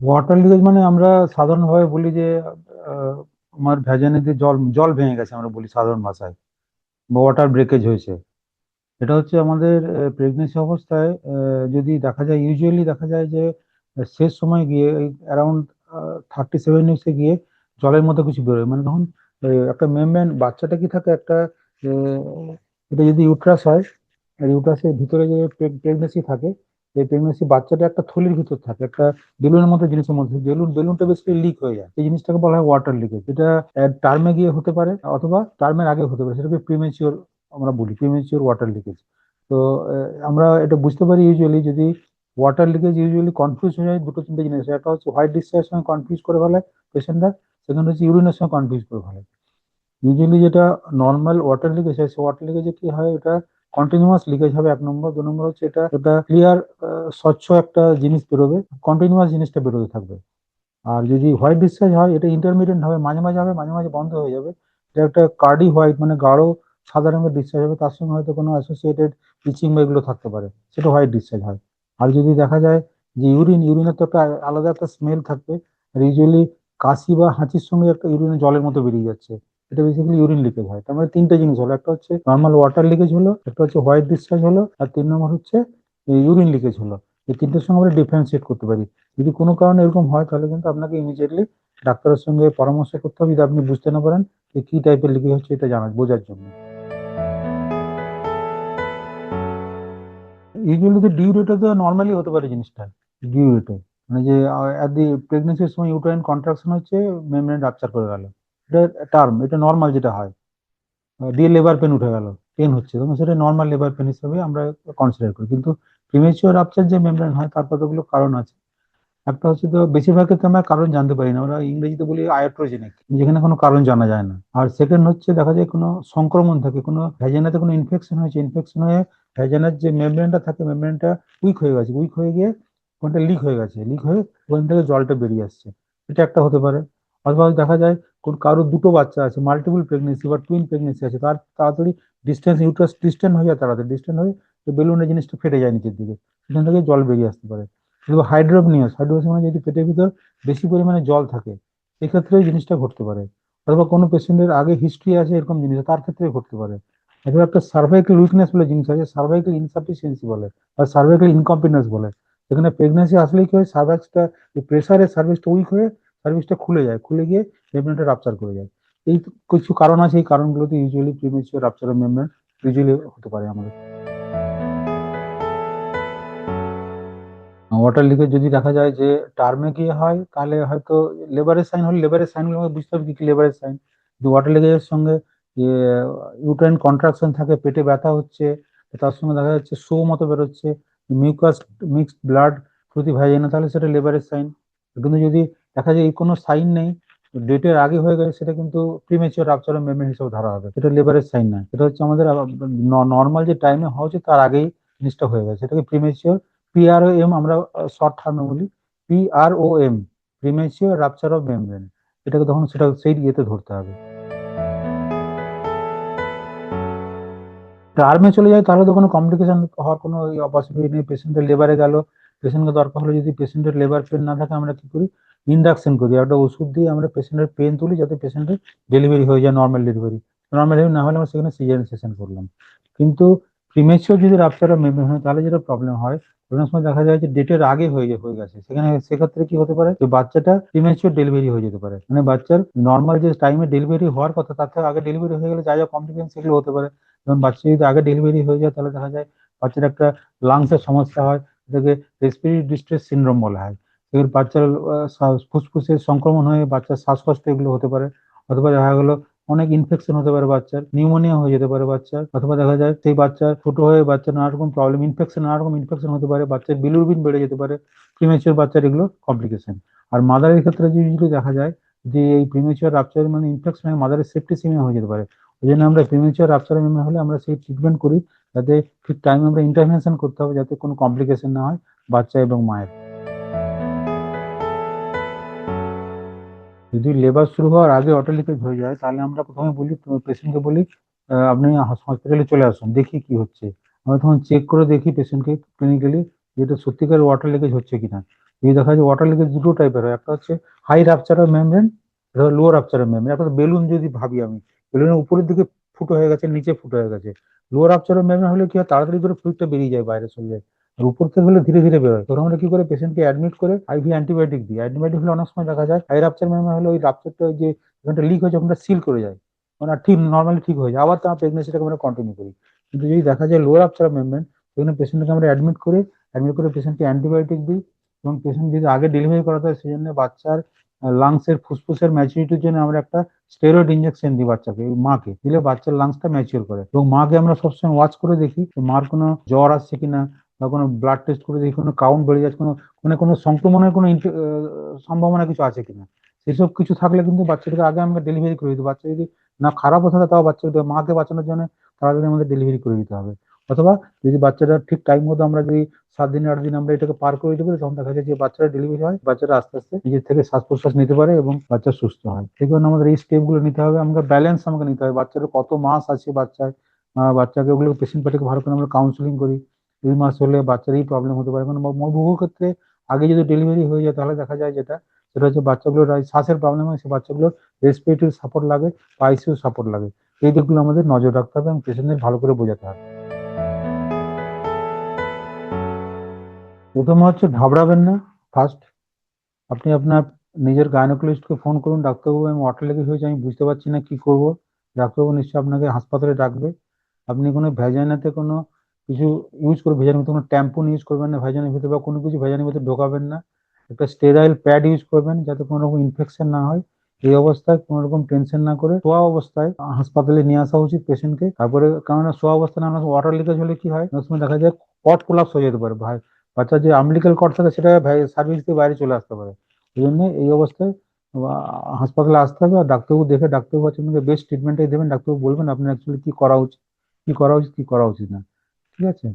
Water leakage মানে আমরা সাধারণভাবে বলি যে আহ, আমার ভ্যাজানিতে জল জল ভেঙে গেছে, আমরা বলি সাধারণ ভাষায়, বা ওয়াটার ব্রেকেজ হয়েছে। এটা হচ্ছে আমাদের প্রেগনেন্সি অবস্থায় যদি দেখা যায়, ইউজুয়ালি দেখা যায় যে শেষ সময় গিয়ে অ্যারাউন্ড 37 উইক্সে গিয়ে জলের মতো কিছু বেরোয়, মানে তখন একটা মেমব্রেন, বাচ্চাটা কি থাকে একটা এটা যদি ইউট্রাস হয়, আর ইউট্রাসের ভিতরে যে প্রেগনেন্সি থাকে, এই প্রেগনেন্সি বাচ্চাটা একটা থলির ভিতর থাকে, একটা বেলুনের মতো জিনিসের মধ্যে, বেলুনটা বেশি লিক হয়ে যায়, এই জিনিসটাকে বলা হয় ওয়াটার লিকেজ। এটা টার্মে গিয়ে হতে পারে অথবা টার্মের আগে হতে পারে, সেটাকে প্রিমেচিওর আমরা বলি, প্রিমেচিওর ওয়াটার লিকেজ। তো আমরা এটা বুঝতে পারি ইউজুয়ালি যদি ওয়াটার লিকেজ ইউজুয়ালি কনফিউজ হয়ে যায় দুটো তিনটে জিনিস, একটা হচ্ছে হোয়াইট ডিসচার্জের সঙ্গে কনফিউজ করে ফেলে পেশেন্টরা, সেকেন্ড হচ্ছে ইউরিনের সঙ্গে কনফিউজ করে ফেলে। ইউজুয়ালি যেটা নর্মাল ওয়াটার লিকেজ হয়, সেই ওয়াটার লিকেজে কি হয়, এটা কন্টিনিউয়াস লিকেজ হবে এক নম্বর, দু নম্বর হচ্ছে এটা এটা ক্লিয়ার স্বচ্ছ একটা জিনিস বেরোবে, কন্টিনিউয়াস জিনিসটা বেরোতে থাকবে। আর যদি হোয়াইট ডিসচার্জ হয়, এটা ইন্টারমিডিয়েন্ট হবে, মাঝে মাঝে হবে, মাঝে মাঝে বন্ধ হয়ে যাবে। এটা একটা কার্ডি হোয়াইট, মানে গাঢ় সাদা রঙের ডিসচার্জ হবে, তার সঙ্গে হয়তো কোনো অ্যাসোসিয়েটেড ইচিং বা এগুলো থাকতে পারে, সেটা হোয়াইট ডিসচার্জ হয়। আর যদি দেখা যায় যে ইউরিনের তো একটা আলাদা একটা স্মেল থাকবে, আর ইউজুয়ালি কাশি বা হাঁচির সঙ্গে একটা ইউরিনের জলের মতো বেরিয়ে যাচ্ছে, এটা বেসিক্যালি ইউরিন লিকেজ হয়। তার মানে তিনটে জিনিস হলো, একটা হচ্ছে নর্মাল ওয়াটার লিকেজ হলো, একটা হচ্ছে হোয়াইট ডিসচার্জ হলো, আর তিন নম্বর হচ্ছে ইউরিন লিকেজ হলো। এই তিনটের সঙ্গে আমরা ডিফারেন্সিয়েট করতে পারি। যদি কোনো কারণে এরকম হয়, তাহলে কিন্তু আপনাকে ইমিডিয়েটলি ডাক্তারের সঙ্গে পরামর্শ করতে হবে, যদি আপনি বুঝতে না পারেন যে কি টাইপের লিকেজ হচ্ছে, এটা বোঝার জন্য। ইউজুয়ালি তো ডিউ রেটে তো নর্মালি হতে পারে জিনিসটা, ডিউ রেটে মানে যে অ্যাট দি প্রেগনেন্সির সময় ইউটারাইন কন্ট্রাকশন হচ্ছে, মেমব্রেন রাপচার করে গেল, এটা টার্ম, এটা নর্মাল যেটা হয়। দিয়ে লেবার পেন উঠে গেল, পেন হচ্ছে, তখন সেটা নর্মাল লেবার পেন হিসেবে আমরা কনসিডার করি। কিন্তু প্রিমেচিওর রাপচার যে মেমব্রেন হয়, তার কতগুলো কারণ আছে। একটা হচ্ছে, তো বেশিরভাগ ক্ষেত্রে আমরা কারণ জানতে পারি না, আমরা ইংরেজিতে বলি আয়াট্রোজেনিক, যেখানে কোনো কারণ জানা যায় না। আর সেকেন্ড হচ্ছে দেখা যায় কোনো সংক্রমণ থাকে, কোনো ভ্যাজানাতে কোনো ইনফেকশন হয়েছে, ইনফেকশন হয়ে ভ্যাজানার যে মেমব্রেনটা থাকে, মেমব্রেনটা উইক হয়ে গেছে, উইক হয়ে গিয়ে ওখানটা লিক হয়ে গেছে, লিক হয়ে ওখান থেকে জলটা বেরিয়ে আসছে, এটা একটা হতে পারে। অথবা দেখা যায় কোন কারোর দুটো বাচ্চা আছে, মাল্টিপল প্রেগনেন্সি বা টুইন প্রেগনেন্সি আছে, তার তাড়াতাড়ি ডিস্টেন্স, ইউট্রাস ডিস্টেন্স হয়ে যায়, তাড়াতাড়ি ডিস্টেন্স হয়ে বেলুনের জিনিসটা ফেটে যায় নিচের দিকে, সেখান থেকে জল বেরিয়ে আসতে পারে। কিন্তু হাইড্রোপনিয়াস, হাইড্রোপনিয়াস মানে যদি পেটের ভিতর বেশি পরিমাণে জল থাকে, সেক্ষেত্রে এই জিনিসটা ঘটতে পারে। অথবা কোনো পেশেন্টের আগে হিস্ট্রি আছে এরকম জিনিস, তার ক্ষেত্রে ঘটতে পারে। এছাড়া একটা সার্ভাইকাল উইকনেস বলে জিনিস আছে, সার্ভাইকাল ইনসাফিসিয়েন্সি বলে, আর সার্ভাইকাল ইনকম্পিটেন্স বলে। সেখানে প্রেগনেন্সি আসলেই কি হয়, সার্ভাক্সটা প্রেসারে সার্ভিসটা উইক হয়ে সার্ভিসটা খুলে যায়, খুলে গিয়ে মেমব্রেনটা রাপচার করে যায়। এই কিছু কারণ আছে, এই কারণগুলোতে usually premature rupture of membrane usually হতে পারে আমাদের। ওয়াটার লিকেজ যদি দেখা যায় যে টার্মে গিয়ে হয়, তাহলে হয়তো লেবারের সাইন হলে, লেবারের সাইনগুলো আমাকে বুঝতে হবে কি কি লেবারের সাইন। যদি ওয়াটার লিকেজের সঙ্গে ইউটারাইন কন্ট্রাকশন থাকে, পেটে ব্যথা হচ্ছে, তার সঙ্গে দেখা যাচ্ছে শো মতো বেরোচ্ছে, মিউকাস মিক্সড ব্লাড প্রতি ভ্যাজাইনা, তাহলে সেটা লেবারের সাইন। কিন্তু যদি দেখা যায় এই কোনো সাইন নেই, ডেটের আগে হয়ে গেছে, সেটা কিন্তু প্রিমেচিওর রাপচার অফ মেমব্রেন হিসেবে ধরা হবে, এটা লেবারের সাইন না, এটা হচ্ছে আমাদের নর্মাল যে টাইমে হওয়া উচিত তার আগেই জিনিসটা হয়ে গেছে, এটাকে প্রিমেচিওর, PROM আমরা শর্ট টার্মে বলি, PROM, premature rupture of membrane. এটাকে তখন সেটা সেই ইয়েতে ধরতে হবে। টার্মে চলে যায়, তাহলে তো কোনো কমপ্লিকেশন হওয়ার কোনো পসিবিলিটি নেই, পেশেন্টের লেবারে গেল, পেশেন্টকে দরকার হলে যদি পেশেন্টের লেবার পেন না থাকে, আমরা কি করি, ইন্ডাকশন করি, একটা ওষুধ দিয়ে আমরা পেশেন্টের পেন তুলি, যাতে পেশেন্টের ডেলিভারি হয়ে যায়, নর্মাল ডেলিভারি। নর্মাল ডেলিভারি না হলে আমরা সেখানে সিজারিয়ান সেকশন করলাম। কিন্তু প্রিমেচিওর যদি রাপচার অফ মেমব্রেন হয়, তাহলে যেটা প্রবলেম হয়, অনেক সময় দেখা যায় যে ডেটের আগে হয়ে গেছে, সেখানে সেক্ষেত্রে কি হতে পারে, যে বাচ্চাটা প্রিমেচিওর ডেলিভারি হয়ে যেতে পারে, মানে বাচ্চার নর্মাল যে টাইমে ডেলিভারি হওয়ার কথা, তার থেকে আগে ডেলিভারি হয়ে গেলে যা যা কমপ্লিকেশন সেগুলো হতে পারে। যেমন বাচ্চা যদি আগে ডেলিভারি হয়ে যায়, তাহলে দেখা যায় বাচ্চার একটা লাংসের সমস্যা হয়, যেটাকে রেসপিরেটরি ডিস্ট্রেস সিনড্রোম বলা হয়। এর বাচ্চার ফুসফুসের সংক্রমণ হয়ে বাচ্চার শ্বাসকষ্ট এগুলো হতে পারে। অথবা দেখা গেলো অনেক ইনফেকশন হতে পারে, বাচ্চার নিউমোনিয়া হয়ে যেতে পারে বাচ্চার। অথবা দেখা যায় সেই বাচ্চা ছোট হয়ে বাচ্চার নানা রকম প্রবলেম, ইনফেকশন, নানা রকম ইনফেকশন হতে পারে, বাচ্চার বিলিরুবিন বেড়ে যেতে পারে, প্রিমেচিওর বাচ্চার এগুলো কমপ্লিকেশন। আর মাদারের ক্ষেত্রে যদি দেখা যায় যে এই প্রিমেচিওর রাপচার মানে ইনফেকশন হয়ে মাদারের সেপ্টিসিমিয়া হয়ে যেতে পারে। ওই জন্য আমরা প্রিমেচিওর রাপচার মেমব্রেন হলে আমরা সেই ট্রিটমেন্ট করি, যাতে ঠিক টাইমে আমরা ইন্টারভেনশন করতে হবে, যাতে কোনো কমপ্লিকেশন না হয় বাচ্চা এবং মায়ের। যদি লেবার শুরু হওয়ার আগে অটো লিকেজ হয়ে যায়, তাহলে আমরা প্রথমে বলি, পেশেন্টকে বলি আপনি হসপিটালে চলে আসুন, দেখি কি হচ্ছে। আমরা তখন চেক করে দেখি পেশেন্টকে ক্লিনিক্যালি, যেটা সত্যিকার ওয়াটার লিকেজ হচ্ছে কিনা। যদি দেখা যায় ওয়াটার লিকেজ দুটো টাইপের হয়, একটা হচ্ছে হাই রাপচার মেমব্রেন, এটা লো রাপচার মেমব্রেন। একটা বেলুন যদি ভাবি আমি, বেলুনের উপরের দিকে ফুটো হয়ে গেছে, নিচে ফুটো হয়ে গেছে। লো রাপচার মেমব্রেন হলে কি হয়, তাড়াতাড়ি করে ফ্লুইডটা বেরিয়ে যায় বাইরে চলে যায়। আর উপর থেকে হলে ধীরে ধীরে বেরোয়। তখন আমরা কি করে পেশেন্টকে অ্যাডমিট করে আইভি অ্যান্টিবায়োটিক দিই। অ্যান্টিবায়োটিক হলে অনেক সময় দেখা যায় হাই রাপচার মেমব্রেন হলে ওই রাপচারটা যে যেখানটা লিক হয়েছে ওখানটা সিল করে যায়, মানে ঠিক নর্মালি ঠিক হয়ে যায়, আবার তার প্রেগনেন্সিটাকে আমরা কন্টিনিউ করি। কিন্তু যদি দেখা যায় লো রাপচার মেমব্রেন, সেখানে পেশেন্টকে আমরা অ্যাডমিট করে পেশেন্টকে অ্যান্টিবায়োটিক দিই। এবং পেশেন্ট যদি আগে ডেলিভারি করাতে হয় সেই জন্য বাচ্চার লাংসের ফুসফুসের ম্যাচুরিটির জন্য আমরা একটা স্টেরয়েড ইনজেকশন দিই বাচ্চাকে, মাকে দিলে বাচ্চার লাংসটা ম্যাচিওর করে। এবং মাকে আমরা সবসময় ওয়াচ করে দেখি যে মার কোনো জ্বর আসছে কিনা, বা কোনো ব্লাড টেস্ট করে দেখি কোনো কাউন্ট বেড়ে যাচ্ছে, কোনো সংক্রমণের কোনো সম্ভাবনা কিছু আছে কিনা। সেসব কিছু থাকলে কিন্তু বাচ্চাটাকে আগে আমরা ডেলিভারি করে দিই। বাচ্চা যদি না খারাপ থাকে তাও বাচ্চাকে, মাকে বাঁচানোর জন্য তাড়াতাড়ি আমাদের ডেলিভারি করে দিতে হবে। অথবা যদি বাচ্চাটা ঠিক টাইম মতো আমরা যদি 7 দিন 8 দিন আমরা এটাকে পার করে দিতে পারি, তখন দেখা যায় যে বাচ্চারা ডেলিভারি হয়, বাচ্চারা আস্তে আস্তে নিজের থেকে শ্বাস প্রশ্বাস নিতে পারে এবং বাচ্চা সুস্থ হয়। সেই কারণে আমাদের এই স্টেপ গুলো নিতে হবে, আমাকে ব্যালেন্স আমাকে নিতে হবে, বাচ্চার কত মাস আছে বাচ্চার, বাচ্চাকে ওগুলো পেশেন্ট পার্টিকে ভালো করে আমরা কাউন্সিলিং করি। এই মাস হলে বাচ্চার এই প্রবলেম হতে পারে, কারণ বহু ক্ষেত্রে আগে যদি ডেলিভারি হয়ে যায় তাহলে দেখা যায় সেটা হচ্ছে বাচ্চাগুলোর শ্বাসের প্রবলেম হয়, সে বাচ্চাগুলোর রেসপিরেটরি সাপোর্ট লাগে বা আইসিইউ সাপোর্ট লাগে। এই দিকগুলো আমাদের নজর রাখতে হবে এবং পেশেন্টদের ভালো করে বোঝাতে হবে। প্রথমে হচ্ছে ঘাবড়াবেন না। ফার্স্ট আপনি আপনার নিজের গাইনোকোলজিস্টকে ফোন করুন, ডাক্তারবাবু আমি ওয়াটার লিকেজ হয়েছে, আমি বুঝতে পারছি না কি করব। ডাক্তারবাবু নিশ্চয়ই আপনাকে হাসপাতালে ডাকবে। আপনি কোনো ভ্যাজাইনাতে কোনো কিছু ইউজ করে, ভেজানোর মতো কোনো ট্যাম্পুন ইউজ করবেন না ভেজানোর ভিতরে, বা কোনো কিছু ভেজানোর ভিতরে ঢোকাবেন না। একটা স্টেরাইল প্যাড ইউজ করবেন যাতে কোনো রকম ইনফেকশন না হয়। এই অবস্থায় কোনো রকম টেনশন না করে শোয়া অবস্থায় হাসপাতালে নিয়ে আসা উচিত পেশেন্টকে। তারপরে কেননা শোয়া অবস্থায় আমরা ওয়াটার লিকেজ হলে কি হয়, অনেক সময় দেখা যায় কট কোলাপস হয়ে যেতে পারে, বাচ্চার যে আমলিক্যাল কট থাকে সেটা সার্ভিস দিয়ে বাইরে চলে আসতে পারে। এই জন্য এই অবস্থায় হাসপাতালে আসতে হবে। আর ডাক্তারবাবু দেখে, ডাক্তারবাবু হচ্ছে আপনাকে বেস্ট ট্রিটমেন্টটাই দেবেন। ডাক্তারবাবু বলবেন আপনার অ্যাকচুয়ালি কি করা উচিত, কি করা উচিত, কি করা উচিত না। ঠিক আছে।